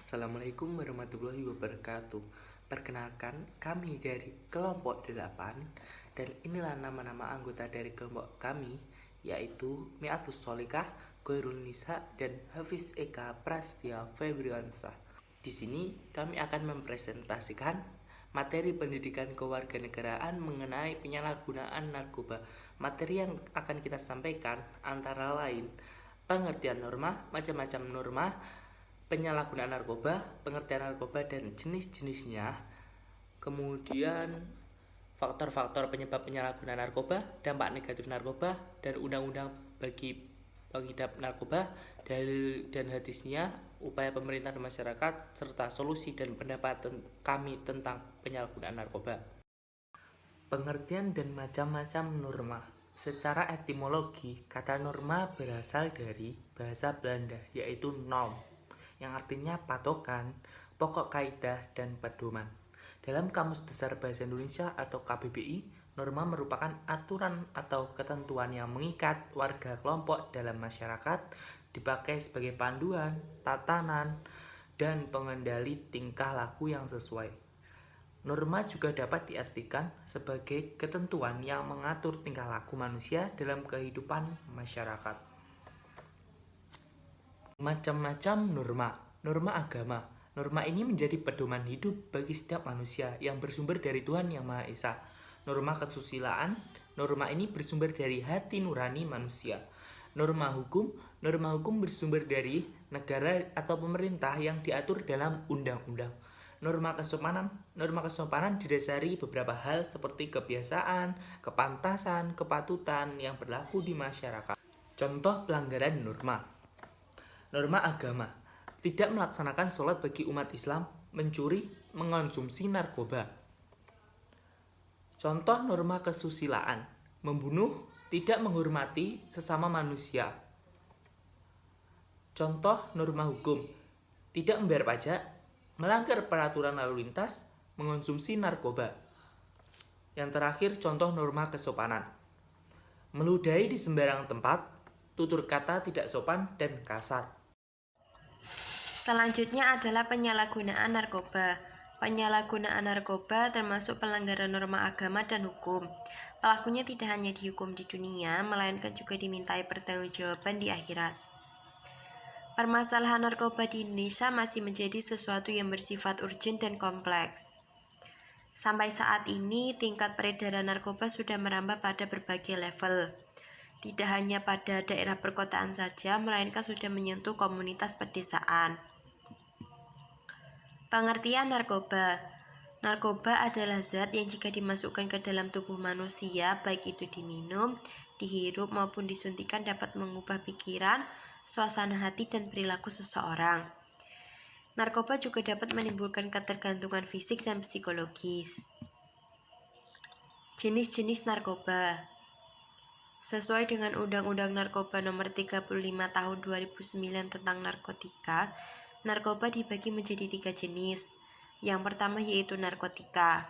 Assalamualaikum warahmatullahi wabarakatuh. Perkenalkan, kami dari kelompok 8 dan inilah nama-nama anggota dari kelompok kami, yaitu Mi'atus Solikah, Khairul Nisa, dan Hafiz Eka Prastya Febriansah. Di sini kami akan mempresentasikan materi pendidikan kewarganegaraan mengenai penyalahgunaan narkoba. Materi yang akan kita sampaikan antara lain pengertian norma, macam-macam norma, penyalahgunaan narkoba, pengertian narkoba dan jenis-jenisnya, kemudian faktor-faktor penyebab penyalahgunaan narkoba, dampak negatif narkoba, dan undang-undang bagi pengidap narkoba, dalil dan hadisnya, upaya pemerintah dan masyarakat, serta solusi dan pendapat kami tentang penyalahgunaan narkoba. Pengertian dan macam-macam norma. Secara etimologi, kata norma berasal dari bahasa Belanda, yaitu norm, yang artinya patokan, pokok kaidah, dan pedoman. Dalam Kamus Besar Bahasa Indonesia atau KBBI, norma merupakan aturan atau ketentuan yang mengikat warga kelompok dalam masyarakat, dipakai sebagai panduan, tatanan, dan pengendali tingkah laku yang sesuai. Norma juga dapat diartikan sebagai ketentuan yang mengatur tingkah laku manusia dalam kehidupan masyarakat. Macam-macam norma. Norma agama. Norma ini menjadi pedoman hidup bagi setiap manusia yang bersumber dari Tuhan Yang Maha Esa. Norma kesusilaan. Norma ini bersumber dari hati nurani manusia. Norma hukum bersumber dari negara atau pemerintah yang diatur dalam undang-undang. Norma kesopanan didasari beberapa hal seperti kebiasaan, kepantasan, kepatutan yang berlaku di masyarakat. Contoh pelanggaran norma. Norma agama, tidak melaksanakan sholat bagi umat Islam, mencuri, mengonsumsi narkoba. Contoh norma kesusilaan, membunuh, tidak menghormati sesama manusia. Contoh norma hukum, tidak membayar pajak, melanggar peraturan lalu lintas, mengonsumsi narkoba. Yang terakhir, contoh norma kesopanan, meludahi di sembarang tempat, tutur kata tidak sopan dan kasar. Selanjutnya adalah penyalahgunaan narkoba. Penyalahgunaan narkoba termasuk pelanggaran norma agama dan hukum. Pelakunya tidak hanya dihukum di dunia, melainkan juga dimintai pertanggungjawaban di akhirat. Permasalahan narkoba di Indonesia masih menjadi sesuatu yang bersifat urgent dan kompleks. Sampai saat ini, tingkat peredaran narkoba sudah merambah pada berbagai level. Tidak hanya pada daerah perkotaan saja, melainkan sudah menyentuh komunitas pedesaan. Pengertian narkoba. Narkoba adalah zat yang jika dimasukkan ke dalam tubuh manusia, baik itu diminum, dihirup maupun disuntikan dapat mengubah pikiran, suasana hati dan perilaku seseorang. Narkoba juga dapat menimbulkan ketergantungan fisik dan psikologis. Jenis-jenis narkoba. Sesuai dengan Undang-Undang Narkoba Nomor 35 Tahun 2009 tentang narkotika, narkoba dibagi menjadi 3 jenis. Yang pertama yaitu narkotika.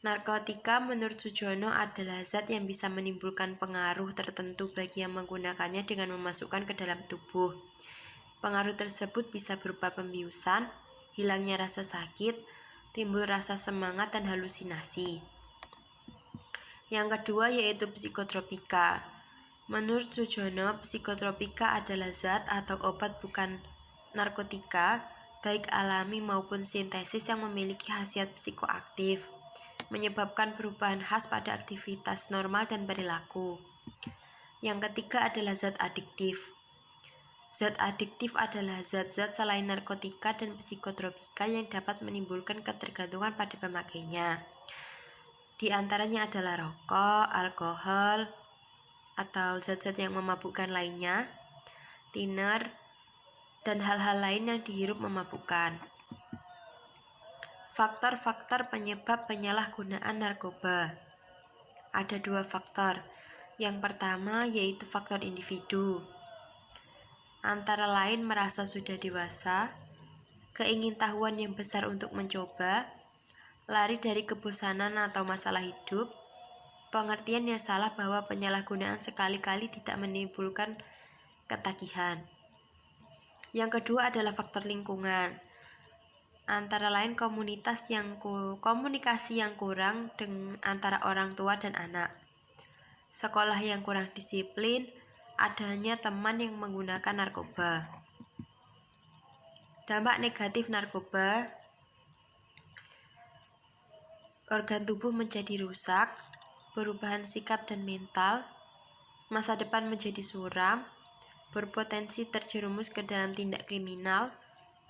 Narkotika menurut Sujono adalah zat yang bisa menimbulkan pengaruh tertentu bagi yang menggunakannya dengan memasukkan ke dalam tubuh. Pengaruh tersebut bisa berupa pembiusan, hilangnya rasa sakit, timbul rasa semangat dan halusinasi. Yang kedua yaitu psikotropika. Menurut Sujono, psikotropika adalah zat atau obat bukan narkotika, baik alami maupun sintesis yang memiliki khasiat psikoaktif, menyebabkan perubahan khas pada aktivitas normal dan perilaku. Yang ketiga adalah zat adiktif. Zat adiktif adalah zat-zat selain narkotika dan psikotropika yang dapat menimbulkan ketergantungan pada pemakainya. Di antaranya adalah rokok, alkohol, atau zat-zat yang memabukkan lainnya, thinner, dan hal-hal lain yang dihirup memabukkan. Faktor-faktor penyebab penyalahgunaan narkoba. Ada 2 faktor. Yang pertama yaitu faktor individu. Antara lain merasa sudah dewasa, keingintahuan yang besar untuk mencoba, lari dari kebosanan atau masalah hidup, pengertian yang salah bahwa penyalahgunaan sekali-kali tidak menimbulkan ketagihan. Yang kedua adalah faktor lingkungan. Antara lain komunikasi yang kurang antara orang tua dan anak. Sekolah yang kurang disiplin, adanya teman yang menggunakan narkoba. Dampak negatif narkoba, organ tubuh menjadi rusak, perubahan sikap dan mental, masa depan menjadi suram, berpotensi terjerumus ke dalam tindak kriminal,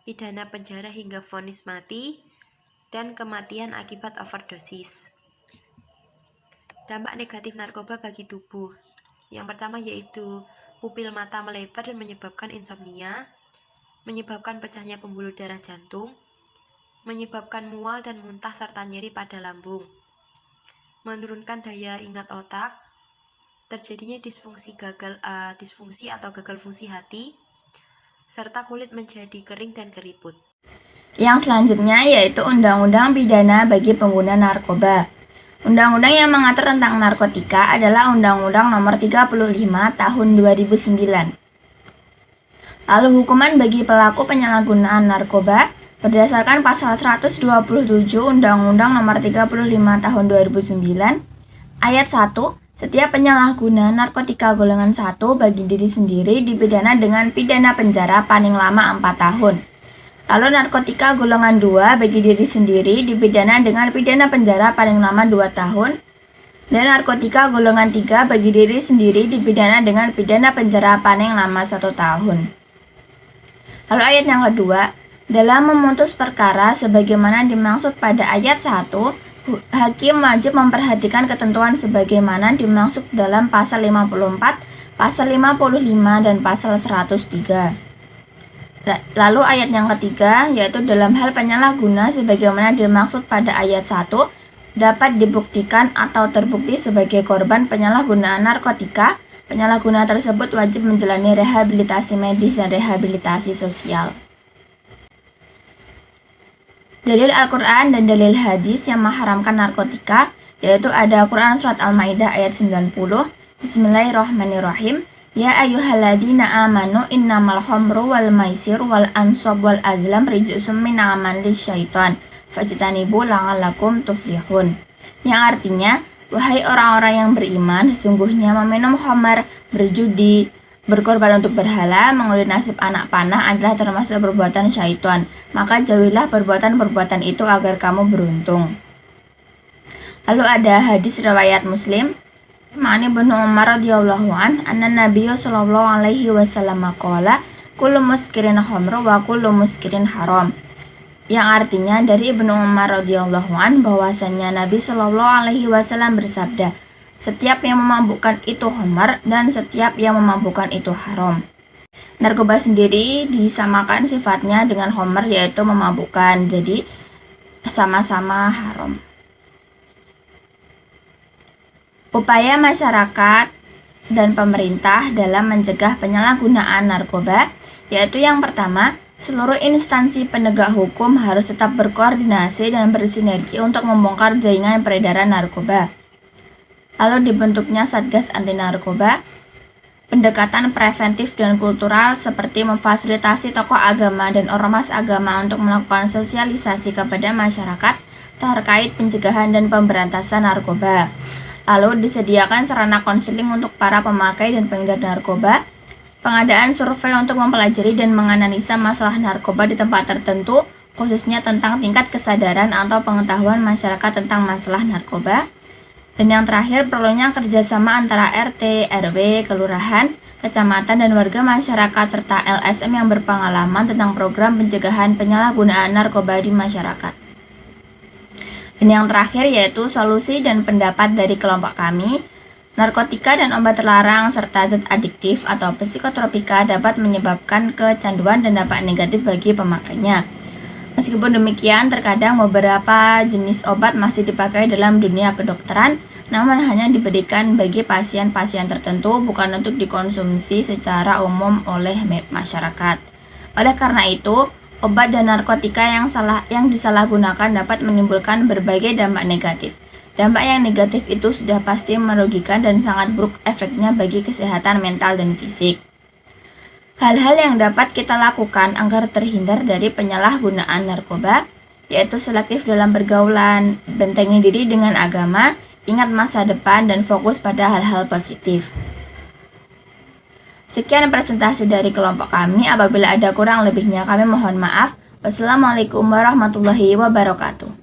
pidana penjara hingga vonis mati, dan kematian akibat overdosis. Dampak negatif narkoba bagi tubuh. Yang pertama yaitu pupil mata melebar dan menyebabkan insomnia, menyebabkan pecahnya pembuluh darah jantung, menyebabkan mual dan muntah serta nyeri pada lambung, menurunkan daya ingat otak, terjadinya disfungsi atau gagal fungsi hati, serta kulit menjadi kering dan keriput. Yang selanjutnya yaitu Undang-Undang Pidana bagi pengguna narkoba. Undang-undang yang mengatur tentang narkotika adalah Undang-Undang Nomor 35 Tahun 2009. Lalu hukuman bagi pelaku penyalahgunaan narkoba berdasarkan pasal 127 Undang-Undang Nomor 35 Tahun 2009 ayat 1, setiap penyalahguna narkotika golongan 1 bagi diri sendiri dipidana dengan pidana penjara paling lama 4 tahun. Lalu narkotika golongan 2 bagi diri sendiri dipidana dengan pidana penjara paling lama 2 tahun. Dan narkotika golongan 3 bagi diri sendiri dipidana dengan pidana penjara paling lama 1 tahun. Lalu ayat yang kedua, dalam memutus perkara sebagaimana dimaksud pada ayat 1, hakim wajib memperhatikan ketentuan sebagaimana dimaksud dalam pasal 54, pasal 55, dan pasal 103. Lalu ayat yang ketiga, yaitu dalam hal penyalahguna sebagaimana dimaksud pada ayat 1, dapat dibuktikan atau terbukti sebagai korban penyalahgunaan narkotika, penyalahguna tersebut wajib menjalani rehabilitasi medis dan rehabilitasi sosial. Dalil Al-Quran dan dalil hadis yang mengharamkan narkotika, yaitu ada Quran Surat Al-Maidah ayat 90, Bismillahirrahmanirrahim, Ya ayyuhalladzina amanu innamal khamru wal maisir wal ansab wal azlam rijsum min amali syaitan fajtanibu la'allakum tuflihun. Yang artinya, wahai orang-orang yang beriman, sesungguhnya meminum khamar, berjudi, berkorban untuk berhala, mengulur nasib anak panah adalah termasuk perbuatan syaitan. Maka jauhilah perbuatan-perbuatan itu agar kamu beruntung. Lalu ada hadis riwayat Muslim, Ma'ani bin Umar radhiyallahu anna Nabiyyu sallallahu alaihi wasallam qala kullu muskirin khamru wa kullu muskirin haram. Yang artinya dari Ibnu Umar radhiyallahu an bahwasanya Nabi sallallahu alaihi wasallam bersabda, setiap yang memabukkan itu khamar dan setiap yang memabukkan itu haram. Narkoba sendiri disamakan sifatnya dengan khamar, yaitu memabukkan, jadi sama-sama haram. Upaya masyarakat dan pemerintah dalam mencegah penyalahgunaan narkoba, yaitu yang pertama, seluruh instansi penegak hukum harus tetap berkoordinasi dan bersinergi untuk membongkar jaringan peredaran narkoba. Lalu dibentuknya Satgas Anti Narkoba, pendekatan preventif dan kultural seperti memfasilitasi tokoh agama dan ormas agama untuk melakukan sosialisasi kepada masyarakat terkait pencegahan dan pemberantasan narkoba. Lalu disediakan sarana konseling untuk para pemakai dan pengedar narkoba, pengadaan survei untuk mempelajari dan menganalisa masalah narkoba di tempat tertentu, khususnya tentang tingkat kesadaran atau pengetahuan masyarakat tentang masalah narkoba. Dan yang terakhir, perlunya kerjasama antara RT, RW, kelurahan, kecamatan, dan warga masyarakat serta LSM yang berpengalaman tentang program pencegahan penyalahgunaan narkoba di masyarakat. Dan yang terakhir yaitu solusi dan pendapat dari kelompok kami, narkotika dan obat terlarang serta zat adiktif atau psikotropika dapat menyebabkan kecanduan dan dampak negatif bagi pemakainya. Meskipun demikian, terkadang beberapa jenis obat masih dipakai dalam dunia kedokteran, namun hanya diberikan bagi pasien-pasien tertentu, bukan untuk dikonsumsi secara umum oleh masyarakat. Oleh karena itu, obat dan narkotika yang disalahgunakan dapat menimbulkan berbagai dampak negatif. Dampak yang negatif itu sudah pasti merugikan dan sangat buruk efeknya bagi kesehatan mental dan fisik. Hal-hal yang dapat kita lakukan agar terhindar dari penyalahgunaan narkoba, yaitu selektif dalam pergaulan, bentengi diri dengan agama, ingat masa depan, dan fokus pada hal-hal positif. Sekian presentasi dari kelompok kami. Apabila ada kurang lebihnya kami mohon maaf. Wassalamualaikum warahmatullahi wabarakatuh.